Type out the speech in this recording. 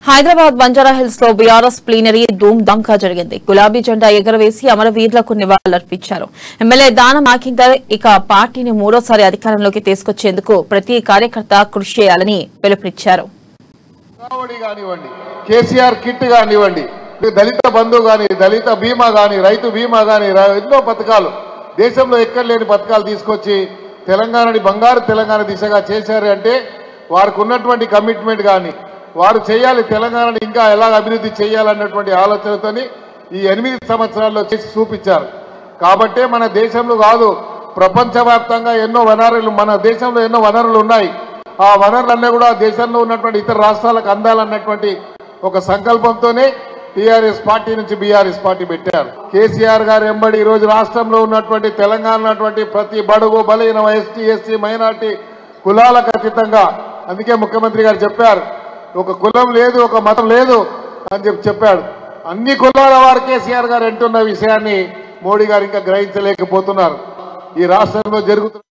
హైదరాబాద్ బంజారాహిల్స్ లో BRS plenary ధూమ్ ధంకా జరిగింది. గులాబీ జెండా ఎగురవేసి అమరవీరులకు నివాళులర్పించారు. ఎమ్మెల్యే దానం నాగేందర్ ఇక పార్టీని మూడోసారి అధికారంలోకి తీసుకొచ్చేందుకు ప్రతి కార్యకర్త కృషి చేయాలని పిలుపునిచ్చారు. కేసీఆర్ కిట్ కానివ్వండి, దళిత బంధు గాని, దళిత బీమా గాని, రైతు బీమా గాని, ఎన్నో పథకాలు దేశంలో ఎక్కడ లేని పథకాలు తీసుకొచ్చి తెలంగాణని బంగారు తెలంగాణ దిశగా చేశారు. అంటే వారికి ఉన్నటువంటి కమిట్మెంట్ కానీ వారు చేయాలి, తెలంగాణని ఇంకా ఎలా అభివృద్ధి చేయాలన్నటువంటి ఆలోచనతోని ఈ 8 సంవత్సరాల్లో చేసి చూపించారు. కాబట్టే మన దేశంలో కాదు, ప్రపంచవ్యాప్తంగా ఎన్నో వనరులు, మన దేశంలో ఎన్నో వనరులు ఉన్నాయి. ఆ వనరులన్నీ కూడా దేశంలో ఉన్నటువంటి ఇతర రాష్ట్రాలకు అందాలన్నటువంటి ఒక సంకల్పంతోనే టీఆర్ఎస్ పార్టీ నుంచి బీఆర్ఎస్ పార్టీ పెట్టారు. కేసీఆర్ గారు ఎంబడి ఈరోజు రాష్ట్రంలో ఉన్నటువంటి తెలంగాణ ఉన్నటువంటి ప్రతి బడుగు బలైన ఎస్టీ ఎస్సీ మైనార్టీ కులాలకు అతీతంగా, అందుకే ముఖ్యమంత్రి గారు చెప్పారు, ఒక కులం లేదు, ఒక మతం లేదు అని చెప్పాడు. అన్ని కులాల వారు కేసీఆర్ గారు అంటున్న విషయాన్ని మోడీ గారు ఇంకా గ్రహించలేకపోతున్నారు. ఈ రాష్ట్రంలో జరుగుతున్న